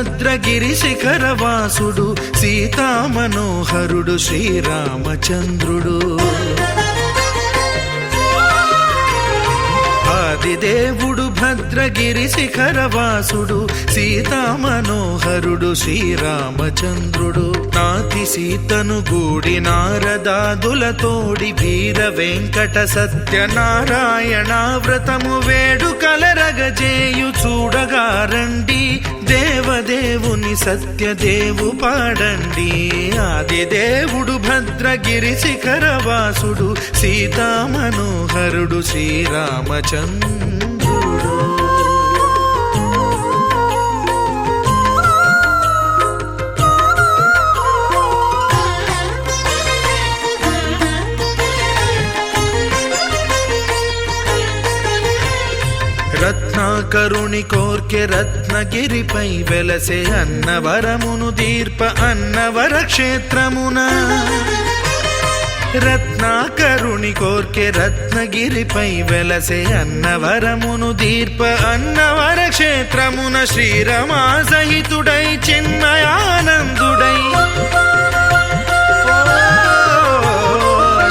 భద్రగిరి శిఖరవాసుడు సీతామనోహరుడు శ్రీరామచంద్రుడు. ఆదిదేవుడు భద్రగిరి శిఖరవాసుడు సీతామనోహరుడు శ్రీరామచంద్రుడు. నాతి సీతను గూడి నారదాదులతోడి వీర వెంకట సత్యనారాయణ వ్రతము వేడుకలరగజేయు చూడగా రండి, దేవదేవుని సత్యదేవు పాడండి. ఆదిదేవుడు భద్రగిరి శిఖరవాసుడు సీతామనోహరుడు శ్రీరామచంద్రుడు. రత్నాకరుని కోర్కె రత్నగిరిపై వెలసే అన్నవరమును దీర్ప అన్నవర క్షేత్రమున. రత్నాకరుని కోర్కె రత్నగిరిపై వెలసే అన్నవరమును దీర్ప అన్నవర క్షేత్రమున. శ్రీరమా సహితుడై చిన్మయానందుడై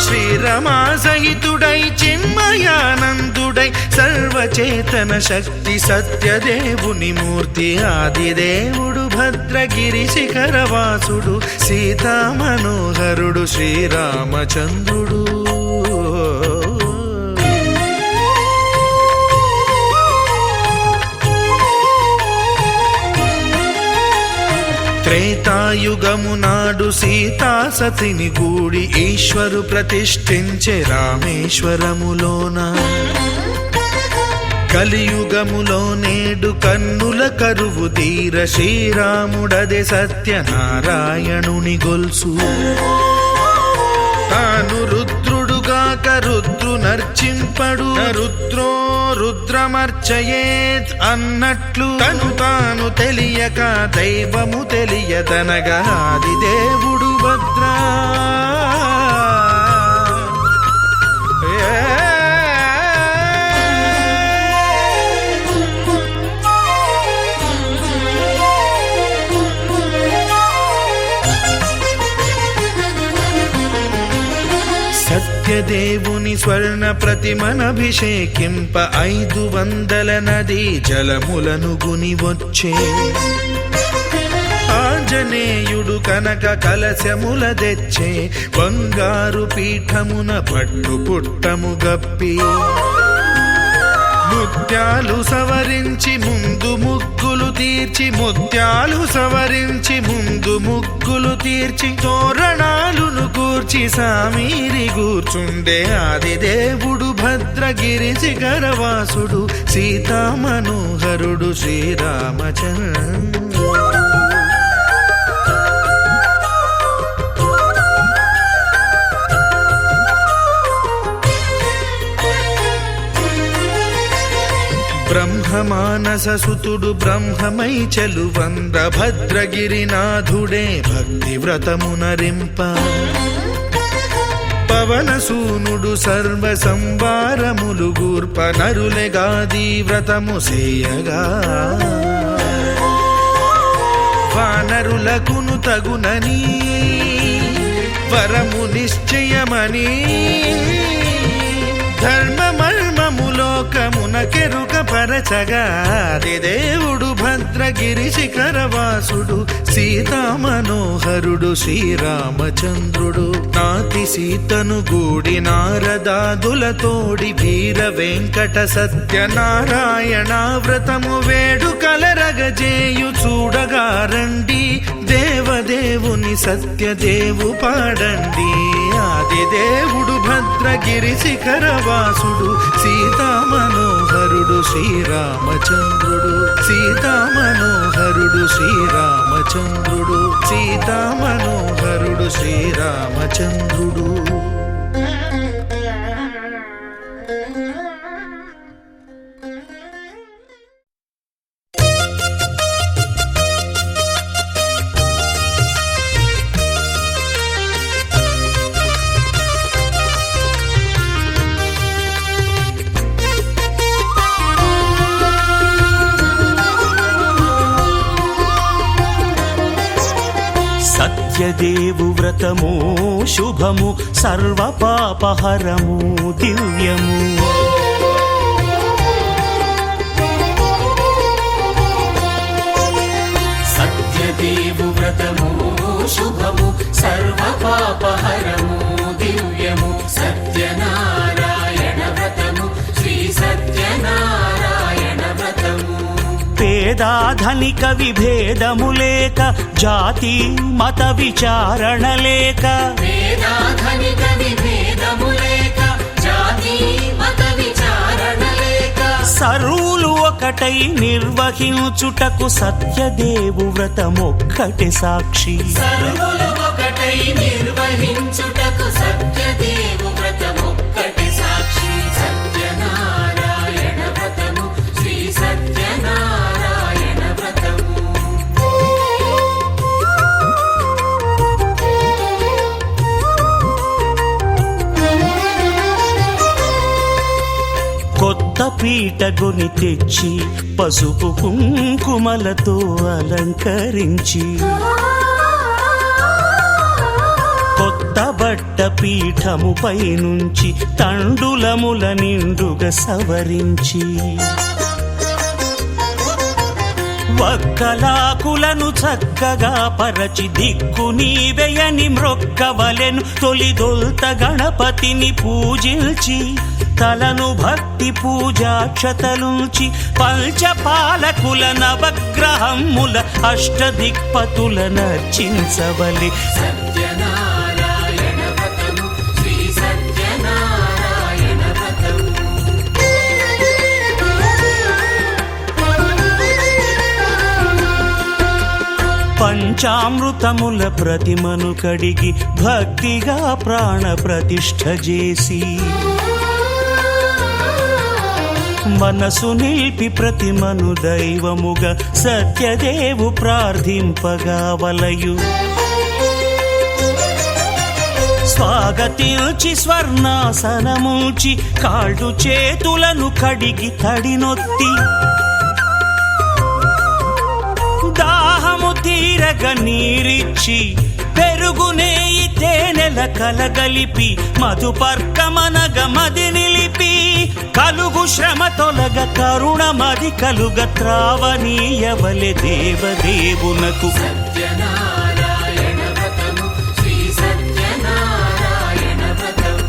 శ్రీరమా సహితుడై చిన్మయానందుడై సర్వచేతన శక్తి సత్యదేవుని మూర్తి. ఆదిదేవుడు భద్రగిరి శిఖరవాసుడు సీతామనోహరుడు శ్రీరామచంద్రుడు. త్రేతాయుగము నాడు సీతా సతిని గూడి ఈశ్వరు ప్రతిష్ఠించే రామేశ్వరములోన. కలియుగములో నేడు కన్నుల కరువు తీర శ్రీరాముడదే సత్యనారాయణుని గొల్సు. తాను రుద్రుడుగాక రుద్రు నర్చింపడు, రుద్రో రుద్రమర్చయేత్ అన్నట్లు తను తాను తెలియక దైవము తెలియదనగా ఆదిదేవుడు భద్రా. సత్యదేవుని స్వర్ణ ప్రతిమనభిషేకింప 500 నదీ జలములను గుని వచ్చే. ఆంజనేయుడు కనక కలశముల తెచ్చే, బంగారు పీఠమున పట్టు పుట్టము గప్పి. ముత్యాలు సవరించి ముందు ముగ్గులు తీర్చి, ముత్యాలు సవరించి ముందు ముగ్గులు తీర్చి, తోరణాలును కూర్చి సామీరి కూర్చుండే. ఆదిదేవుడు భద్రగిరి శిఖరవాసుడు సీతామనోహరుడు శ్రీరామచంద్రుడు. బ్రహ్మమానస సుతుడు బ్రహ్మమై చెలువంద భద్రగిరినాథుడే భక్తి వ్రతమునరింప. పవనసూనుడు సర్వ సంవారములు గూర్ప, నరులెగాది వ్రతము సేయగా. వానరులకును తగునని వరము నిశ్చయమని, ధర్మమర్మములోకమునకెరుక పరచగా ఆదిదేవుడు భద్రగిరి శిఖరవాసుడు సీతామనోహరుడు శ్రీరామచంద్రుడు. నాతి సీతను గూడి నారదాదులతోడి వీర వెంకట సత్యనారాయణ వ్రతము వేడుకలరగజేయు చూడగా రండి, దేవదేవుని సత్యదేవు పాడండి. ఆదిదేవుడు భద్రగిరి శిఖరవాసుడు సీతామనోహరుడు శ్రీరామచంద్రుడు. సీతామనోహరుడు శ్రీరామచంద్రుడు. సీతామనోహరుడు శ్రీరామచంద్రుడు. సత్యదేవు వ్రతము శుభము సర్వపాపహరము దివ్యము. సత్యదేవు వ్రతము శుభము సర్వపాపహరము దివ్యము. సత్యనారాయణ వ్రతము శ్రీ సత్యనారాయణ వ్రతము. పేదాధనిక విభేదము లేక జాతి మత విచారణ లేక వేదాధనిక విభేదము లేక జాతి మత విచారణ లేక సర్వులు ఒకటై నిర్వహించుటకు సత్యదేవు వ్రతమొక్కటి సాక్షి. సర్వులు ఒకటై నిర్వహించుటకు సత్యదేవు వ్రతమొక్కటి సాక్షి. సత్యనారాయణ వ్రతము శ్రీ సత్యనారాయణ వ్రతము. కొత్త పీటగుని తెచ్చి పసుపు కుంకుమలతో అలంకరించి కొత్త బట్ట పీఠముపై నుంచి తండులముల నిండుగా సవరించి వక్కలాకులను చక్కగా పరచి దిక్కు నీవెయని మ్రొక్కవలెను. తొలిదొల్త గణపతిని పూజించి తలను భక్తి పూజాక్షతలుంచి పంచపాలకుల నవగ్రహముల అష్టదిక్పతుల నర్చించవలె. సత్యనారాయణ వ్రతము శ్రీ సత్యనారాయణ వ్రతము. పంచామృతముల ప్రతిమను కడిగి భక్తిగా ప్రాణ ప్రతిష్ఠ చేసి మనసు నిలిపి ప్రతిమను దైవముగా సత్యదేవు ప్రార్థింపగా వలయు. స్వాగతించి స్వర్ణాసనముంచి కాళ్ళు చేతులను కడిగి తడినొత్తి దాహము తీరగ నీరిచ్చి పెరుగునేయి తేనెల కలగలిపి మధుపర్కమనగ మది నిలిపి కలుగు శ్రమ తొలగ కరుణ మది కలుగ త్రావనీయవలె దేవదేవునకు. సత్యనారాయణ వ్రతము శ్రీ సత్యనారాయణ వ్రతము.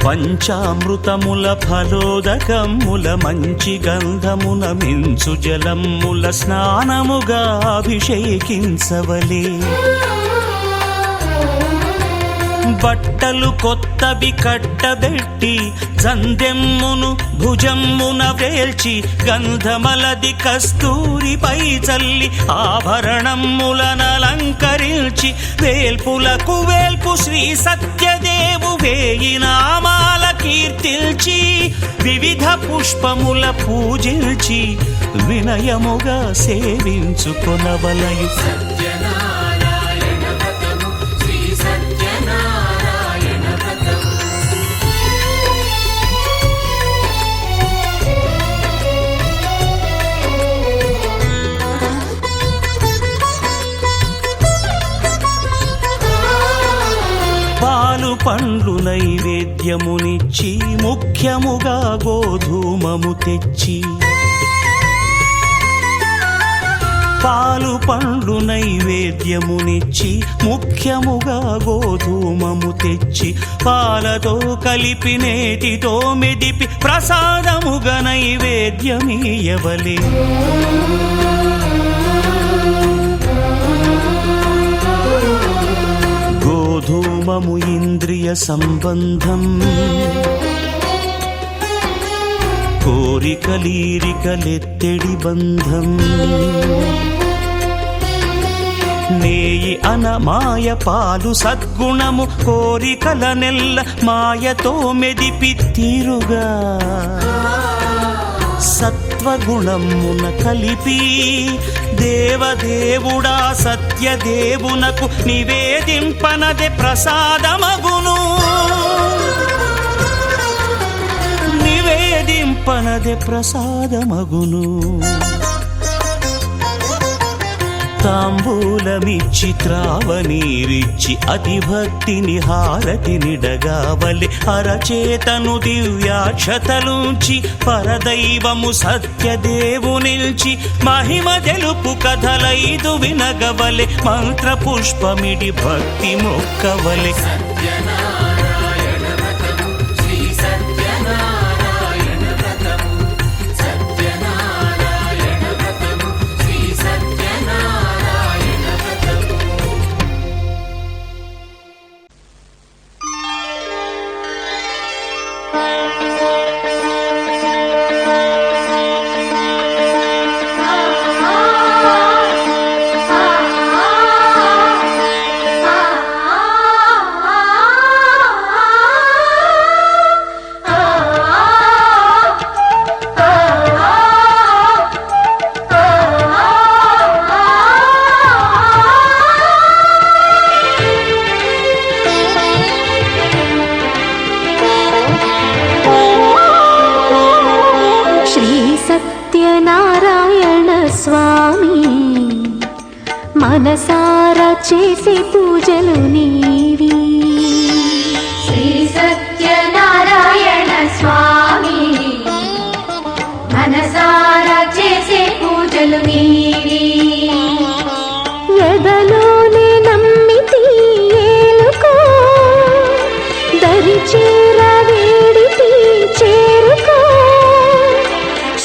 పంచామృతముల ఫలోదకముల మంచి గంధమున మించు జలముల స్నానముగా అభిషేకించవలే. బట్టలు కొత్తవి కట్టబెట్టి జందెమ్మును భుజమ్మున వేల్చి గంధమలది కస్తూరిపై చల్లి ఆభరణములనలంకరించి వేల్పులకు వేల్పు శ్రీ సత్యదేవు వేయి నామాల కీర్తిల్చి వివిధ పుష్పముల పూజించి వినయముగా సేవించుకొనవలయు. సత్యనారాయణ వ్రతము శ్రీ సత్యనారాయణ వ్రతము. పాలు పండ్లు నైవేద్యమునిచ్చి ముఖ్యముగా గోధూమము తెచ్చి పాలు పండ్లు నైవేద్యమునిచ్చి ముఖ్యముగా గోధూమము తెచ్చి పాలతో కలిపి నేతితో మెదిపి ప్రసాదముగా నైవేద్యమీయవలే. గోధూమము ఇంద్రియ సంబంధం కోరికలీరికలెత్తెడి బంధం నేయి అనమాయ పాలు సద్గుణము కోరికల నెల్ల మాయతో మెదిపి తీరుగా సత్వగుణమున కలిపి దేవదేవుడా సత్యదేవునకు నివేదింపనదే ప్రసాదమగును, నివేదింపనదే ప్రసాదమగును. తాంబూలమిచ్చి త్రావనీరిచ్చి అతిభక్తిని హారతినిడగావలి అరచేతను దివ్యాక్షతలుంచి పరదైవము సత్యదేవునిల్చి మహిమ తెలుపు కథలైదు వినగవలె మంత్రపుష్పమిడి భక్తి మొక్కవలె. సత్యనారాయణ వ్రతము శ్రీ సత్యనారాయణ వ్రతము సత్యనారాయణ వ్రతము శ్రీ సత్యనారాయణ వ్రతము. శ్రీ సత్యనారాయణ స్వామి మనసారా చేసే పూజలు నీవి. శ్రీ సత్యనారాయణ స్వామి మనసారా చేసే పూజలు నీవి. ఎదలోనే నమ్మితి ఏలుకో దరి చేర వేడితి చేరుకో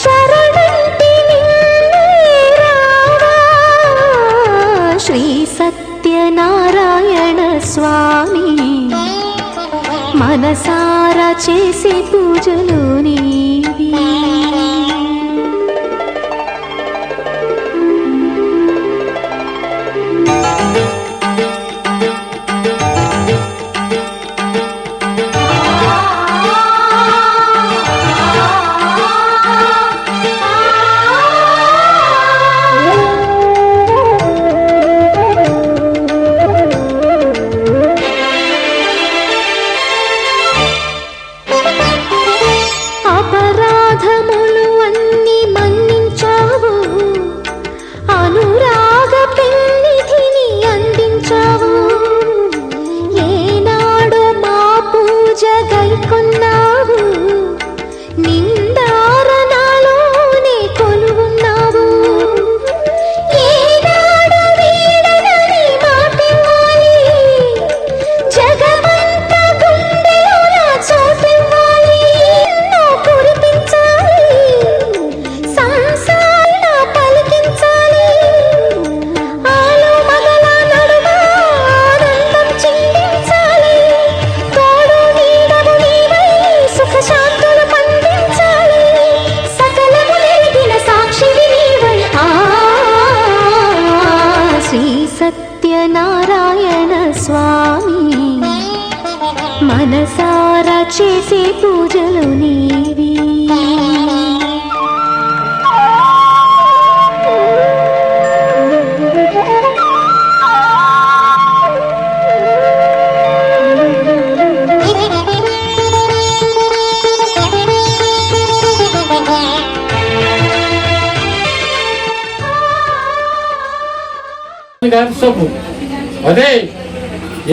శరణంటి నిన్నే రావా. శ్రీ సత్యనారాయణ స్వామి మనసారా చేసే పూజలు నీవి. అపరాధములు అన్ని మన్నించావు, అనురాగ పెన్నిధిని అందించావు. ఏనాడు మా పూజ గైకొన్నావు, నిందారణలోనే కొలువున్నావు. ఏనాడు వీడనని మాటివ్వాలి, జగమంత గుండెలోన చోటివ్వాలి. ఎన్నో కురిపించాలి, సంసారణ పలికించాలి. ఆలు మగల నడుమ ఆనందం చిందించాలి. తోడు నీడము నీవై సుఖ శాంతులు పండించాలి. సకలము నెరిగిన సాక్షివి నీవై. శ్రీ సత్యనారాయణ స్వామి మనసారా చేసే పూజలు నీవి. గారి సొమ్ము అదే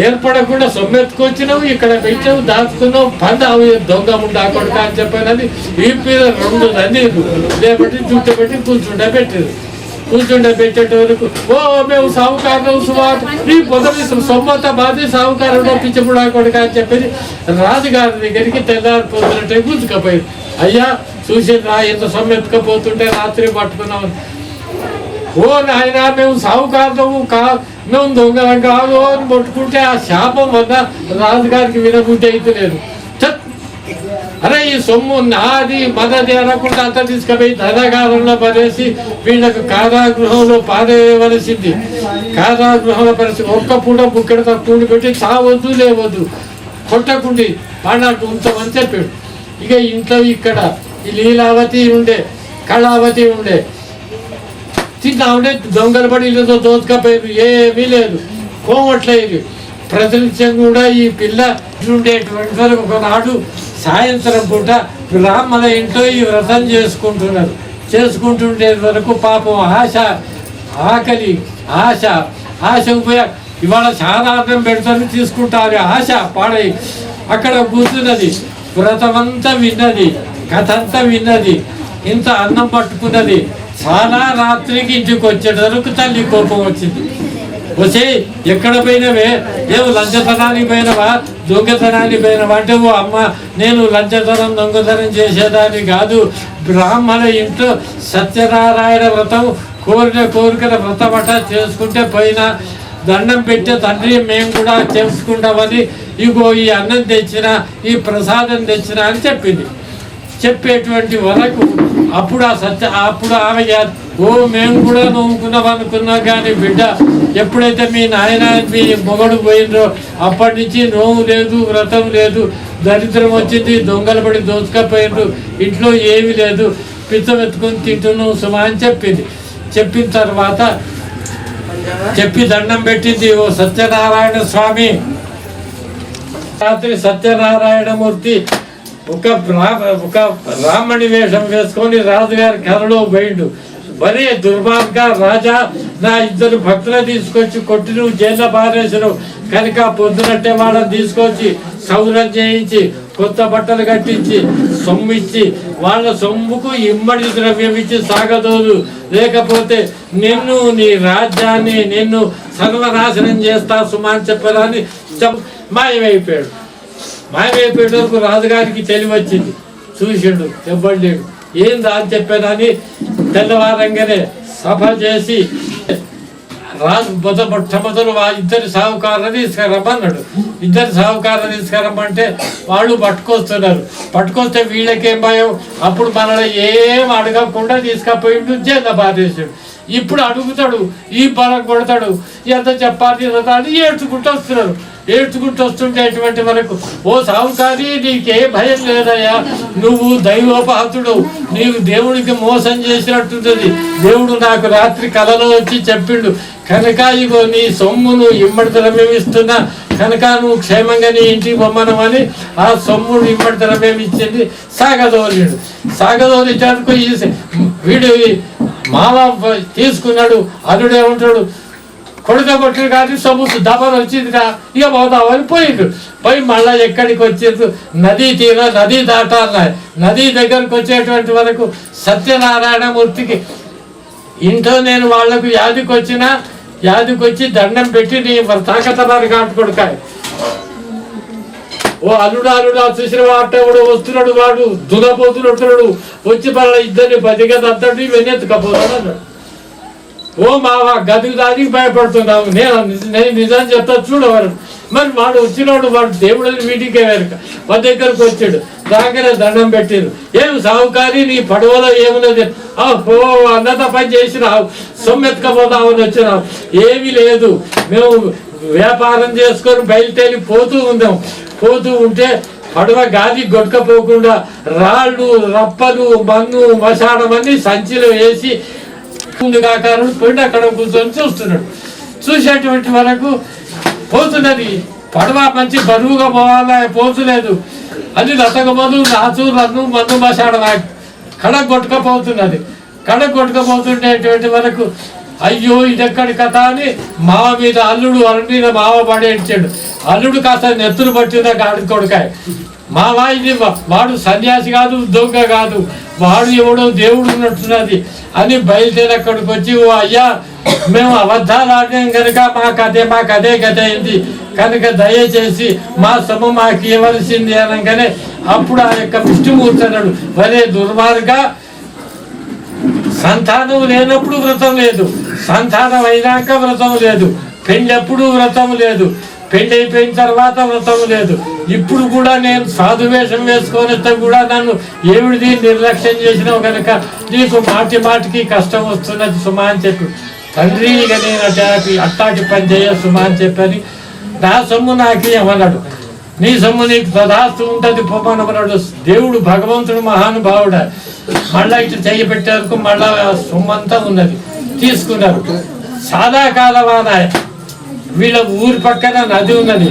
ఏర్పడకుండా సొమ్మెత్తుకొచ్చినావు, ఇక్కడ పెట్టావు, దాచుకున్నావు. పందావు దొంగ ముండా కొడుక అని చెప్పానని ఈ మీద 2 నందీరు లేబట్టి చుట్ట పెట్టి కూర్చుండే పెట్టేది. కూర్చుండే పెట్టేటోళ్ళకు ఓ మేము సావుకారు సుమారు నీ పొదవి సొమ్మంతా బాధి సావుకారుడు పిచ్చముడా కొడుక అని చెప్పేది రాజుగారి దగ్గరికి తెల్లారి పొద్దునట్టే కూర్చుకపోయింది. అయ్యా చూసి రా ఎంత సొమ్మెత్తుకపోతుంటే రాత్రి పట్టుకున్నాం. ఓ నాయన మేము సావుకారులము మేము దొంగలం కాదు అని పట్టుకుంటే ఆ శాపం వల్ల రాజుగారికి వినబుద్ధి అయితే లేదు. అరే ఈ సొమ్ము నాది మనది అనకుండా అంతా తీసుకుపోయి ధనగారంలో పడేసి వీళ్ళకు కారాగృహంలో పారేయవలసింది. కారాగృహంలో పరిస్థితి ఒక్క పూట బుక్కెడతో కూడి పెట్టి చావద్దు లేవద్దు కొట్టకుండి పాడాకు ఉంచమని చెప్పాడు. ఇక ఇంట్లో ఇక్కడ ఈ లీలావతి ఉండే, కళావతి ఉండే. తిన్నామంటే దొంగలు పడి ఇల్లుతో దోచుకపోయారు, ఏమీ లేదు, కోమట్లేదు. ప్రతినిత్యం కూడా ఈ పిల్ల ఉండేటువంటి వరకు ఒకనాడు సాయంత్రం పూట బ్రాహ్మణ ఇంట్లో ఈ వ్రతం చేసుకుంటుండే వరకు పాపం ఆకలి ఆశ పోయా ఇవాళ చాలా అన్నం పెడతాను తీసుకుంటారు, ఆశ పాడై అక్కడ కూర్చున్నది. వ్రతమంతా విన్నది, కథ అంతా విన్నది, ఇంత అన్నం పట్టుకున్నది. చాలా రాత్రికి ఇంటికి వచ్చేటరకు తల్లి కోపం వచ్చింది. వచ్చే ఎక్కడ పోయినవే, ఏమో లంచతనానికి పోయినవా, దొంగతనానికి పోయినవా అంటే, ఓ అమ్మ నేను లంచతనం దొంగతనం చేసేదాన్ని కాదు, బ్రాహ్మణ ఇంట్లో సత్యనారాయణ వ్రతం కోరికల వ్రతమట చేసుకుంటే పోయినా దండం పెట్టే తండ్రి మేము కూడా చేసుకుంటామని ఇగో ఈ అన్నం తెచ్చిన ఈ ప్రసాదం తెచ్చిన అని చెప్పింది. చెప్పేటువంటి వరకు అప్పుడు ఆమె ఓ మేము కూడా నవ్వుకున్నాం అనుకున్నాం, కానీ బిడ్డ ఎప్పుడైతే మీ నాయన మీ మొగడు పోయినరో అప్పటి నుంచి నోవు లేదు, వ్రతం లేదు, దరిద్రం వచ్చింది, దొంగలు పడి దోచుకపోయినరు, ఇంట్లో ఏమీ లేదు, పిచ్చం ఎత్తుకొని తింటున్నాం సుమా అని చెప్పింది. చెప్పిన తర్వాత చెప్పి దండం పెట్టింది. ఓ సత్యనారాయణ స్వామి, రాత్రి సత్యనారాయణమూర్తి ఒక బ్రాహ్మణి వేషం వేసుకొని రాజుగారి కలలో పోయిండు. మరే దుర్మార్గ రాజా, నా ఇద్దరు భక్తులు తీసుకొచ్చి కొట్టి నువ్వు జైల్లో పారేసారు కనుక పొద్దునట్టే వాళ్ళని తీసుకొచ్చి సౌరం చేయించి కొత్త బట్టలు కట్టించి సొమ్ము ఇచ్చి వాళ్ళ సొమ్ముకు ఇమ్మడి ద్రవ్యం ఇచ్చి సాగదోదు, లేకపోతే నిన్ను నీ రాజ్యాన్ని నిన్ను సర్వనాశనం చేస్తా సుమా అని చెప్పారని మాయమైపోయాడు. మాయమైపోయేటప్పుడు రాజుగారికి తెలివచ్చింది, చూసిండు, చెప్పలేడు, ఏందా అని చెప్పానని తెల్లవారంగానే సభ చేసి రాజు మొట్టమొదలు ఇద్దరు సాహుకారులు తీసుకురమ్మన్నాడు. ఇద్దరు సాహుకారులు తీసుకురమ్మంటే వాళ్ళు పట్టుకొస్తే వీళ్ళకేం భయం, అప్పుడు మనల్ని ఏం అడగకుండా తీసుకపోయిండు, జైల్లో బాధేసాడు. ఇప్పుడు అడుగుతాడు, ఈ బలం కొడతాడు, ఎంత చెప్పాలి అని ఏడ్చుకుంటూ వస్తుండేటువంటి వరకు, ఓ సాహుకారి నీకే భయం లేదయ్యా, నువ్వు దైవోపహతుడు, నీవు దేవుడికి మోసం చేసినట్టుంటుంది, దేవుడు నాకు రాత్రి కలలో వచ్చి చెప్పిండు కనుక ఇగో నీ సొమ్మును ఇమ్మడి ద్రవ్యం ఇస్తున్నా కనుక నువ్వు క్షేమంగా నీ ఇంటికి పొమ్మనమని ఆ సొమ్మును ఇమ్మడి ద్రవ్యం ఇచ్చింది. సాగదోలించేందుకు వీడు మామ తీసుకున్నాడు. అల్లుడేమంటాడు, కొడుకబొట్లు కానీ సొమ్ము దబలు వచ్చిందిరా, ఇక పోదామని పోయి మళ్ళీ ఎక్కడికి వచ్చేది నదీ దాటాలి. నదీ దగ్గరకు వచ్చేటువంటి వరకు సత్యనారాయణమూర్తికి ఇంట్లో నేను వాళ్లకు యాదికొచ్చి దండం పెట్టి నీ తాకతనాన్ని కాటుకొడుకాయ, ఓ అల్లుడు చూసిన వాడు వస్తున్నాడు, వాడు దునపోతున్నట్టున్నాడు, వచ్చి మళ్ళీ ఇద్దరిని బతిగా తద్దడు వెన్నెత్తుకపోతాడు అన్నాడు. ఓ మావా గదికి దానికి భయపడుతున్నావు, నేను నిజం చెప్తా చూడవారు. మరి వాడు వచ్చినాడు, వాడు దేవుడిని వీటికే వేరుక మా దగ్గరకు వచ్చాడు, రాగానే దండం పెట్టారు. ఏం సాహుకారి నీ పడవలో ఏమున్నది, ఓ అన్నత పని చేసినావు, సొమ్మెత్తుకపోతామని వచ్చినావు, ఏమీ లేదు, మేము వ్యాపారం చేసుకొని బయలుదేరి పోతూ ఉంటే పడవ గాలి గొట్టకపోకుండా రాళ్ళు రప్పలు మన్ను మసాడం అన్ని సంచిలో వేసి ముందుగాకారుడు పోయి అక్కడ కూర్చొని చూసేటువంటి వరకు పోతున్నది. పడవ మంచి బరువుగా పోవాలా, పోతులేదు, అది లతగబోదు రాచు రన్ను మన్ను మసాడ కడగొట్టుకపోతుండేటువంటి వరకు అయ్యో ఇదెక్కడి కథ అని మావ మీద అల్లుడు మీద మావ పడేడ్చాడు. అల్లుడు కాస్త నెత్తులు పట్టిన గాడి కొడుకాయ, మావా ఇది వాడు సన్యాసి కాదు, దొంగ కాదు, వాడు ఎవడో దేవుడు ఉన్నట్టున్నది అని బయలుదేరి అక్కడికి వచ్చి, ఓ అయ్యా మేము అబద్ధాలు ఆడినాం కనుక మాకు అదే గత అయింది కనుక దయచేసి మా సొమ్ము మాకు ఇవ్వవలసింది అనగానే అప్పుడు ఆ యొక్క విష్ణుమూర్తి అన్నాడు, వరే దుర్మార్గ, సంతానం లేనప్పుడు వ్రతం లేదు, సంతానం అయినాక వ్రతం లేదు, పెళ్ళెప్పుడు వ్రతం లేదు, పెళ్ళి అయిపోయిన తర్వాత వ్రతం లేదు. ఇప్పుడు కూడా నేను సాధువేషం వేసుకొని కూడా నన్ను ఏమిడిది నిర్లక్ష్యం చేసినావు కనుక నీకు మాటికి కష్టం వస్తున్నది సుమా అని చెప్పి, తండ్రి ఇక నేను అట్టాటి పని చేయ సుమా అని చెప్పని నా సొమ్ము నాకు ఏమన్నాడు, నీ సొమ్ము నీకు తదాస్తు ఉంటుంది పొమ్మనమన్నాడు. దేవుడు భగవంతుడు మహానుభావుడు, మళ్ళా ఇటు చెయ్యి పెట్టేందుకు మళ్ళా సొమ్మంతా ఉన్నది తీసుకున్నారు. సాదాకాలం ఆదాయ వీళ్ళ ఊరి పక్కన నది ఉన్నది.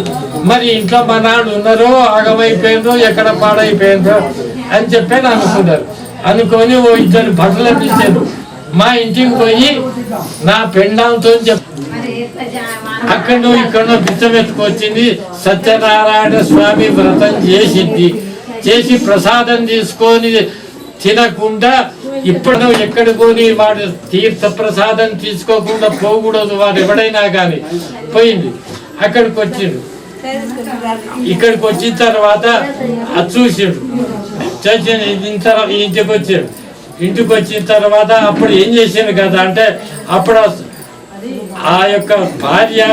మరి ఇంట్లో మా నాన్న ఉన్నారో ఆగమైపోయినరో ఎక్కడ పాడైపోయినరో అని చెప్పి అనుకున్నారు. అనుకొని ఓ ఇద్దరు బట్టలు పిలిచారు. మా ఇంటికి పోయి నా పెండాంతో అక్కడో ఇక్కడో బిచ్చం ఎత్తుకొచ్చింది. సత్యనారాయణ స్వామి వ్రతం చేసి ప్రసాదం తీసుకొని తినకుండా ఇప్పుడు ఎక్కడ పోని వాడు తీర్థ ప్రసాదం తీసుకోకుండా పోకూడదు. వాడు ఎవడైనా కానీ పోయింది. అక్కడికి వచ్చిండు. ఇక్కడికి వచ్చిన తర్వాత అది చూసాడు. ఇంటికి వచ్చిన తర్వాత అప్పుడు ఏం చేసిండు కదా అంటే అప్పుడు ఆ యొక్క భార్య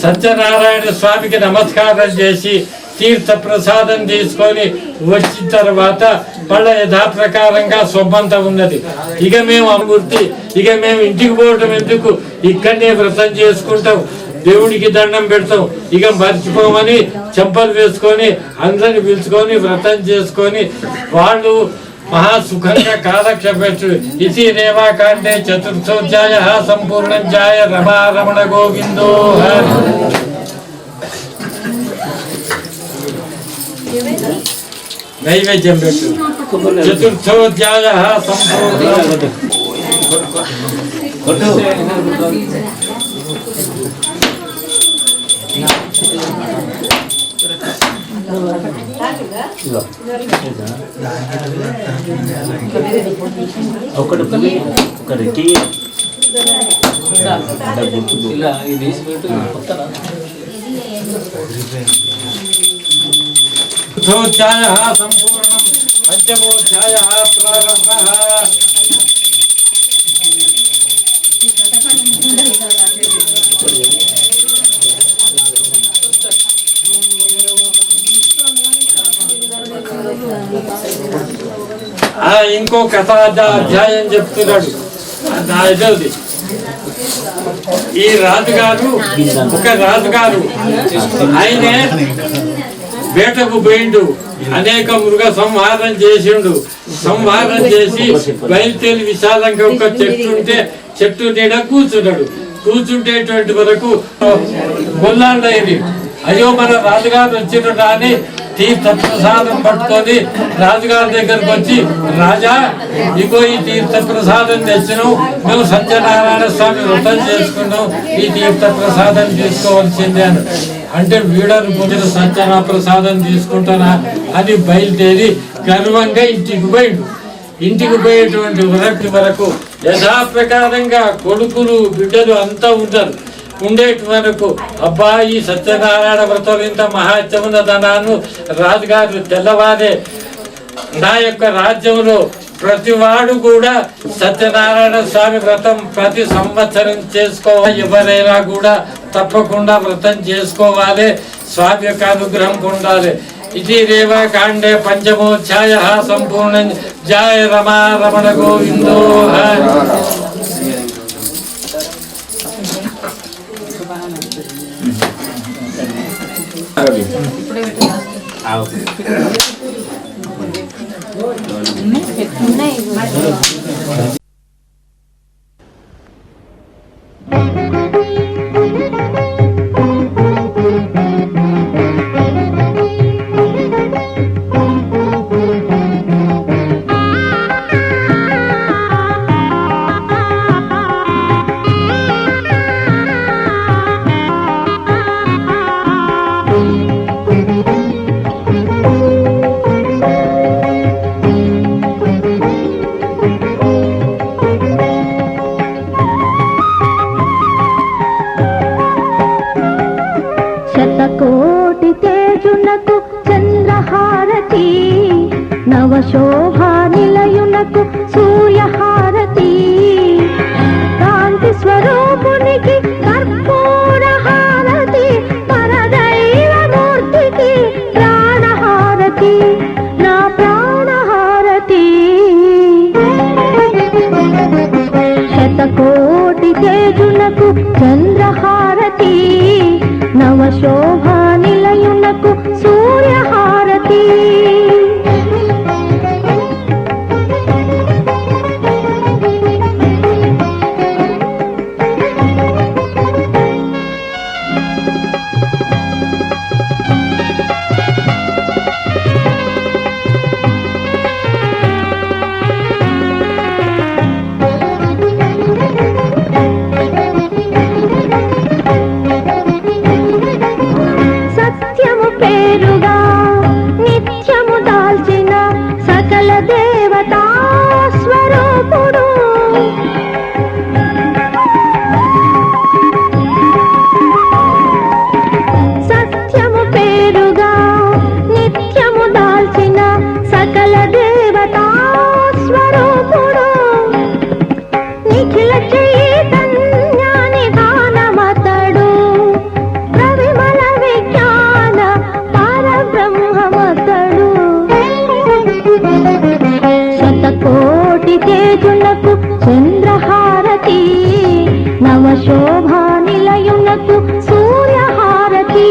సత్యనారాయణ స్వామికి నమస్కారం చేసి తీర్థ ప్రసాదం తీసుకొని వచ్చిన తర్వాత వాళ్ళ యథాప్రకారంగా సొమ్మంత ఉన్నది. ఇక మేము అమృతి ఇక మేము ఇంటికి పోవటం ఎందుకు, ఇక్కడనే వ్రతం చేసుకుంటాం, దేవుడికి దండం పెడతాం, ఇక మర్చిపోమని చెంపలు వేసుకొని అందరిని పిలుచుకొని వ్రతం చేసుకొని వాళ్ళు మహాసుఖంగా కాలక్షేపెట్టు. ఇది రేవాకాండే చతుర్థోధ్యాయ సంపూర్ణాధ్యాయ రమారమణ గోవిందో. నైవేద్యం పెట్టు. చతుర్థోధ్యాయ సంపూర్ణ. ఒకరికి చతుర్థోధ్యాయ సంపూర్ణం పంచమోధ్యాయ ప్రారంభ. ఇంకో కథ అధ్యాయం చెప్తున్నాడు. ఈ రాజుగారు ఒక రాజుగారు ఆయనే వేటకు పోయిండు. అనేక మృగ సంహారం చేసిండు. సంహారం చేసి బయలుదేరి విశాలంగా ఒక చెట్టు ఉంటే చెట్టు నీడ కూర్చున్నాడు. కూర్చుంటేటువంటి వరకు గొల్లాండైంది. అయ్యో మన రాజుగారు వచ్చిండు అని తీర్థ ప్రసాదం పట్టుకొని రాజుగారి దగ్గరకు వచ్చి, రాజా ఇగో ఈ తీర్థ ప్రసాదం తెచ్చినాం, మేము సత్యనారాయణ స్వామి వ్రతం చేసుకున్నాం, ఈ తీర్థ ప్రసాదం తీసుకోవాల్సిందే అని అంటే వీడను పొందిన సత్యనారాయణ ప్రసాదం తీసుకుంటానా అని బయలుదేరి గర్వంగా ఇంటికి పోయిండు. ఇంటికి పోయేటువంటి వరకు యథాప్రకారంగా కొడుకులు బిడ్డలు అంతా ఉంటారు. ఉండేటి వరకు అబ్బా ఈ సత్యనారాయణ వ్రతం ఇంత మహాత్యం ఉన్నదన్నాను. రాజుగారు తెల్లవారే నా యొక్క రాజ్యంలో ప్రతివాడు కూడా సత్యనారాయణ స్వామి వ్రతం ప్రతి సంవత్సరం చేసుకోవాలి. ఎవరైనా కూడా తప్పకుండా వ్రతం చేసుకోవాలి. స్వామి యొక్క అనుగ్రహం పొందాలి. ఇది రేవాకాండే పంచమోధ్యాయ సంపూర్ణ. జయ రమా రమణ గోవిందో. శతకోటి తేజునకు చంద్రహారతి, నవశోభా నిలయునకు సూర్యహారతి, కాంతి స్వరూపునికి కర్పూర హారతి, పరదైవ మూర్తికి ప్రాణహారతి, నా ప్రాణహారతి. శతకోటి తేజునకు చంద్రహారతి, నవశోభా నిలయునకు సూర్యహారతి. చైతన్యాని గానమతడు ప్రవిమల విజ్ఞాన పరబ్రహ్మమతడు శతకోటి తేజులకు చంద్రహారతి నవశోభా నిలయునకు సూర్యహారతి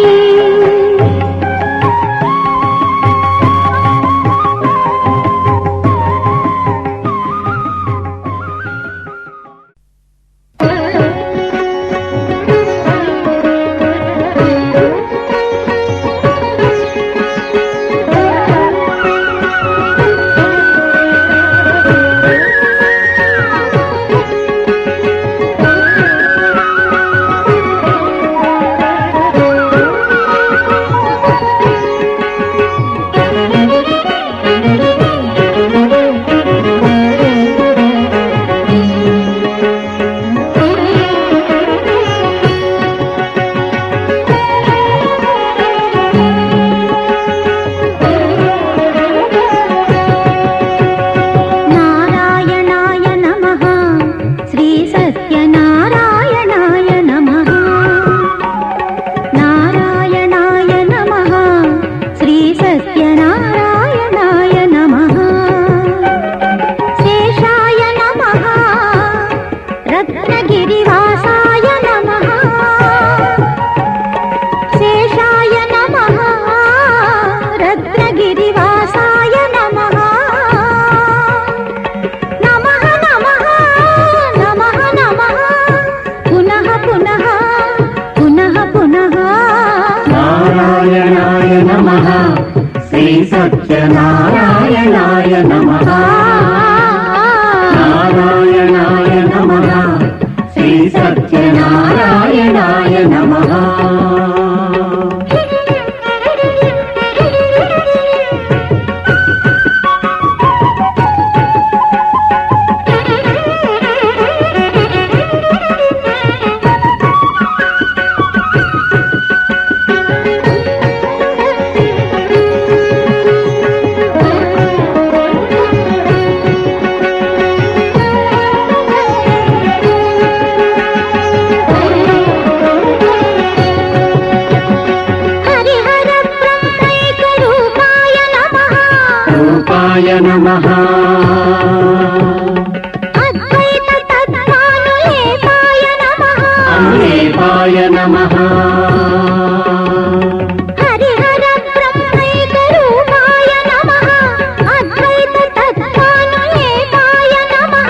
సత్యనారాయణాయ నమః నారాయణాయ నమః శ్రీ సత్యనారాయణాయ నమః నమః అద్వైత తత్వానులేపాయ నమః అనులేపాయ నమః హరిహర బ్రహ్మైక రూపాయ నమః అద్వైత తత్వానులేపాయ నమః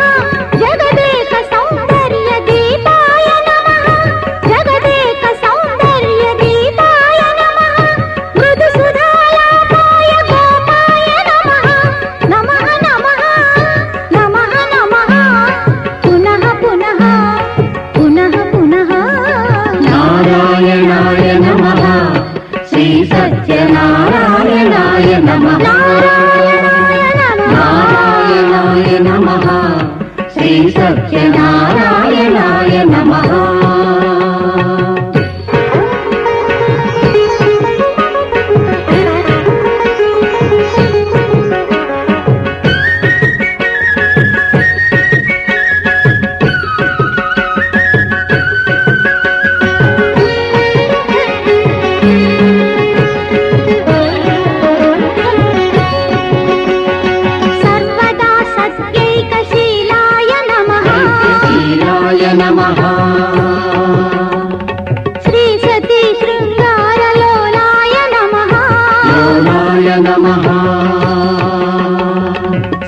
జగదేక సౌందర్య దీపాయ నమః జగదేక సౌందర్య దీపాయ నమః మృదు సుధాలాపాయ గోపాయ నమః నమః నమః నమః నమః పునః పునః పునః పునః నారాయణాయ నమః శ్రీ సత్యనారాయణాయ నమః నారాయణాయ నమః శ్రీ సత్యనారాయణాయ నమః సర్వదా సత్యైకశీలాయ నమః శీలాయ నమః శ్రీ సతీ శృంగారలోలాయ నమః లోలాయ నమః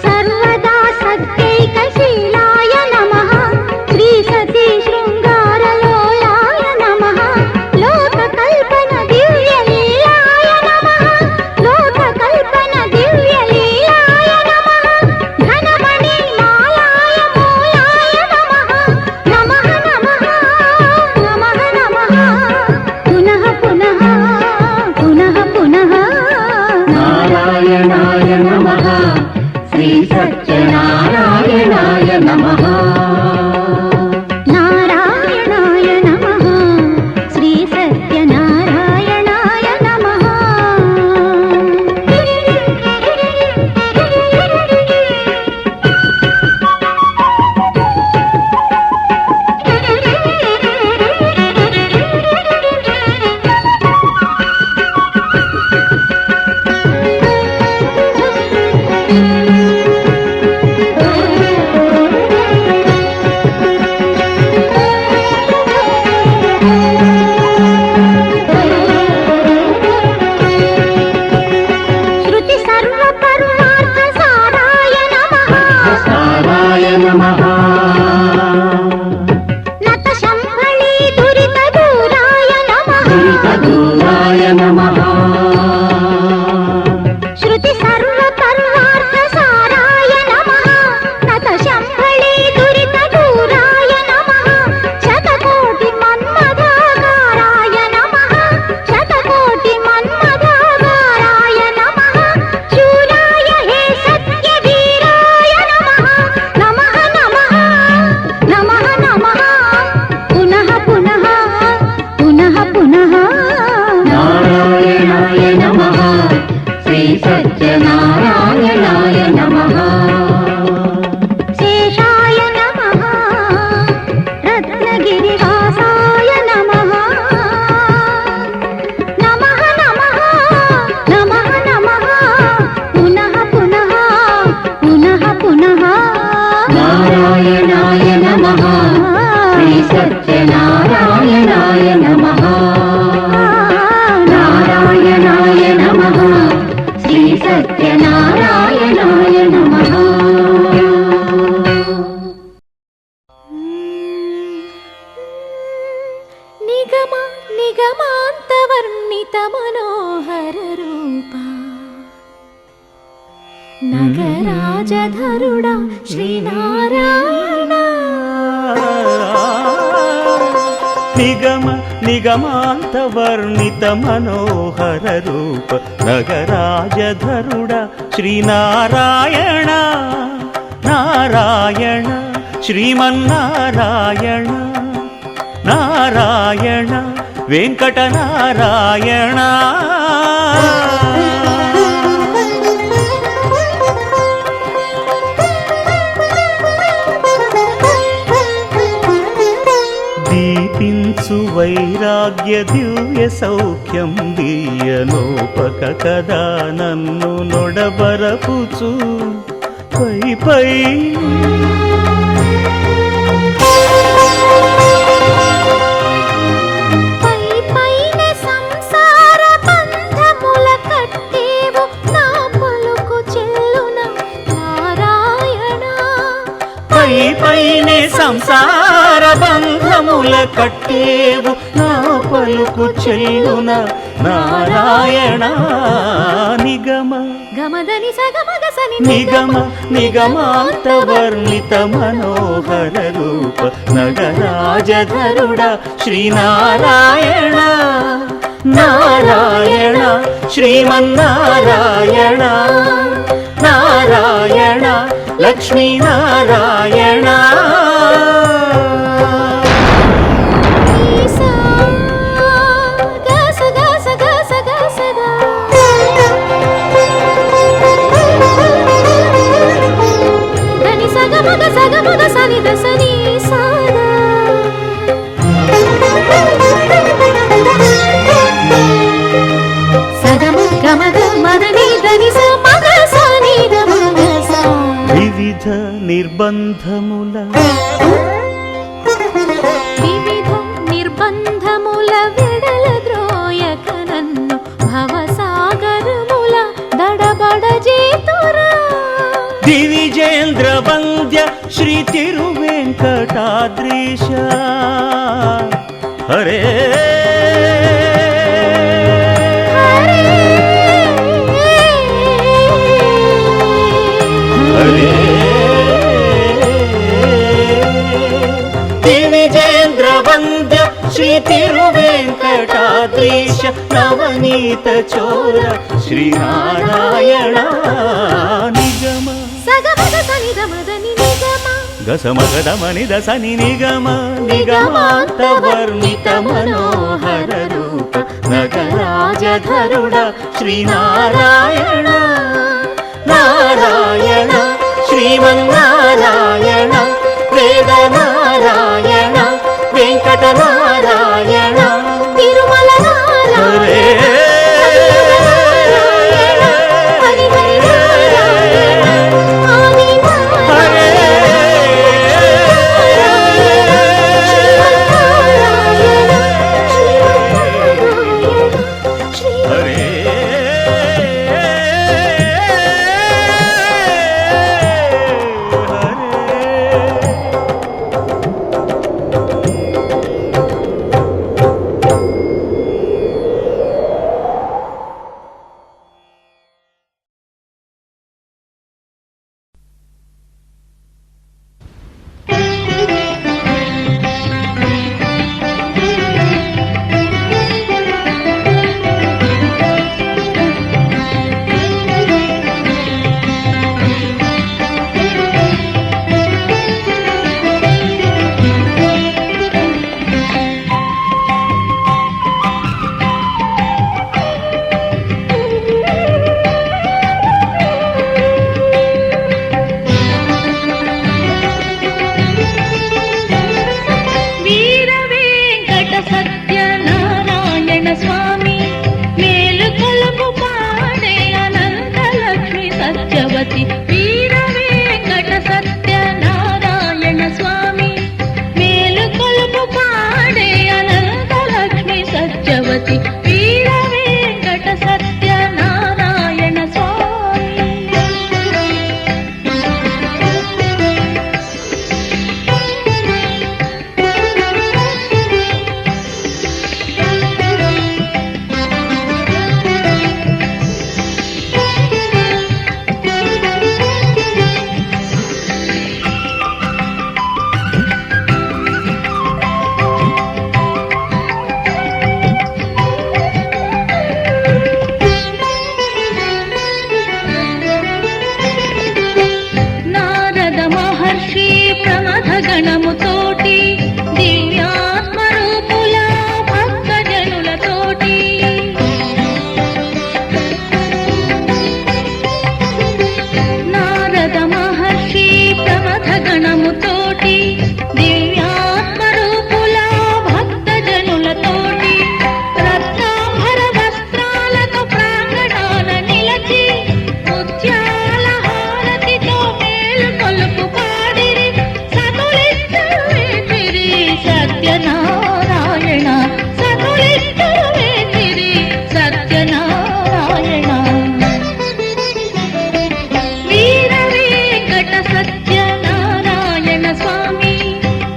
సర్వదా సత్యైకశీలాయ నమః శ్రీ సతీ శృంగారలోలాయ నమః లోకకల్పన దివ్యలీలాయ నమః లోకకల్పన దివ్యలీలాయ నమః ధనమణి మాలాయ మూలాయ నమః నమః నమః నిగమాంతవర్ణిత మనోహర రూప నగరాజధరుడా శ్రీనారాయణ నిగమాంత వర్ణిత మనోహర రూప నగరాజధరుడ శ్రీనారాయణ నారాయణ శ్రీమన్నారాయణ నారాయణ వెంకటనారాయణ దీపించు వైరాగ్య దివ్య సౌఖ్యం దీయనోపక కదా నన్ను నొడబరపుచు పై పై పైనే సంసార బంధముల కట్టేవు నా పలుకు చెల్లున నారాయణ నిగమ గమదని సగమగసని నిగమాంత వర్ణిత మనోహర రూప నగరాజధరుడ శ్రీనారాయణ నారాయణ శ్రీమన్నారాయణ నారాయణ లక్ష్మీనారాయణ వివిధ నిర్బంధముల వెడల ద్రోయక నన్ను భవసాగరముల దడబడ జేతురా దివిజేంద్ర వంద్య శ్రీ తిరువెంకటాద్రీశ హరే దివిజేంద్ర వంద్య శ్రీ తిరువెంకటాద్రీశ నవనీత చోర శ్రీనారాయణ నిగమ గసమగదమని దసని నిగమాంత వర్ణిత మనోహర రూప నగరాజధరుడ శ్రీనారాయణ నారాయణ శ్రీమన్నారాయణ వేదనారాయణ వెంకటనారాయణ తిరుమల నారాయణ గణముతోటి దివ్యాత్మరూపుల భక్తజనులతోటి నారద మహర్షి ప్రమథ గణముతోటి దివ్యాత్మరూపుల భక్తజనులతోటి రత్నాభర వస్త్రాలతో ప్రాంగణాల నిలచి ముత్యాల హారతితో మేలు కొలుపు పాడిరి సతులిద్దరు వేచిరి సత్యనారాయణ సతులిద్దరు వేచిరి సత్యనారాయణ వీర వెంకట సత్యనారాయణ స్వామి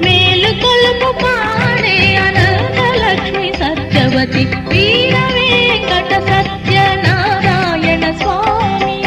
మేలు కొలుపు పాడే అనంతలక్ష్మి సత్యవతి వీర వెంకట సత్యనారాయణ స్వామి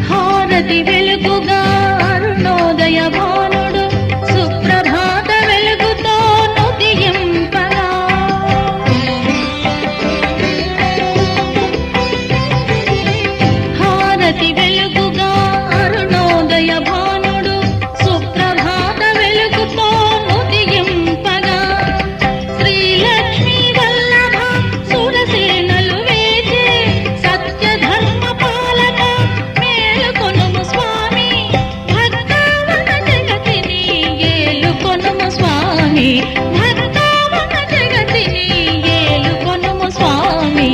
హారతి వెలుగుగా అరుణోదయ భానుడు సుప్రభాత వెలుగుతో నుదియింపగా హారతి వెలుగుగా అరుణోదయ భానుడు సుప్రభాత వెలుగుతో నుదియింపగా శ్రీలక్ష్మీ వల్లభ సురసేనలు వేచే సత్యధర్మ పాలక మేలుకొనుము స్వామి భక్తావన జగతిని ఏలుకొనుము స్వామి భక్తావన జగతిని ఏలుకొనుము స్వామి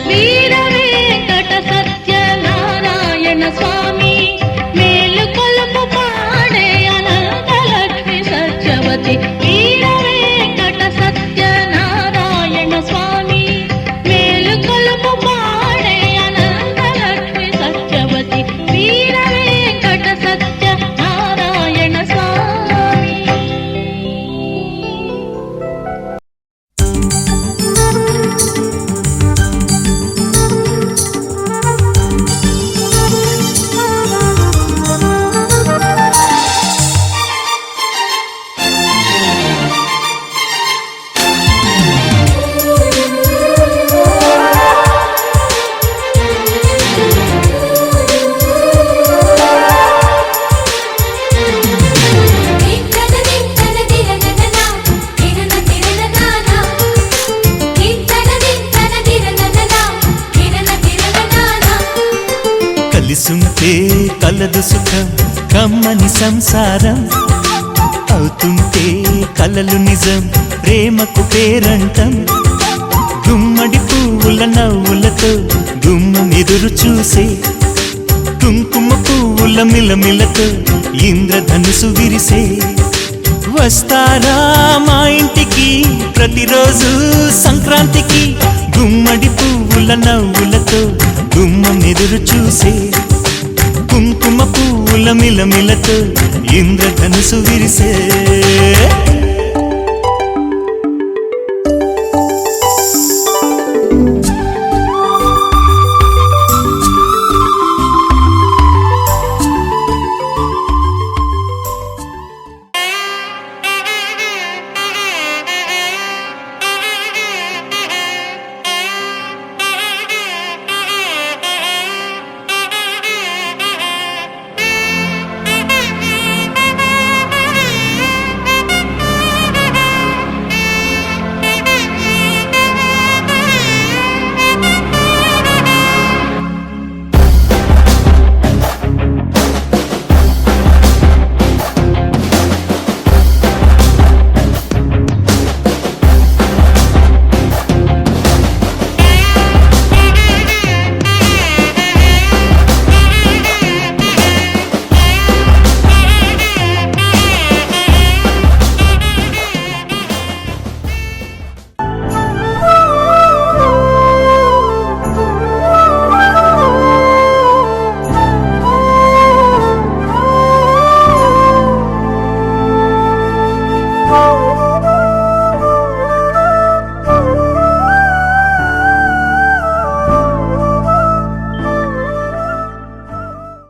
వీర వెంకట సత్యనారాయణ స్వామి మేలు కొలుపు పాడే అనంతలక్ష్మి సత్యవతి వీర వెంకట సత్యనారాయణ స్వామి మేలు కొలుపు పాడే అనంతలక్ష్మి సత్యవతి వీర వెంకట సత్యనారాయణ స్వామి కలిసుంటే కలదు సుఖం కమ్మని సంసారం అవుతుంటే కలలు నిజం ప్రేమకు పేరంటం గుమ్మడి పువ్వుల నవ్వులతో గుమ్మం ఎదురు చూసే కుంకుమ పువ్వుల మిలమిలతో ఇంద్రధనుసు విరిసే వస్తారా మా ఇంటికి ప్రతిరోజు సంక్రాంతికి గుమ్మడి పువ్వుల నవ్వులతో గుమ్మం ఎదురు చూసే కుంకుమ పువ్వుల మిలమిలతో ఇంద్రధనుసు విరిసే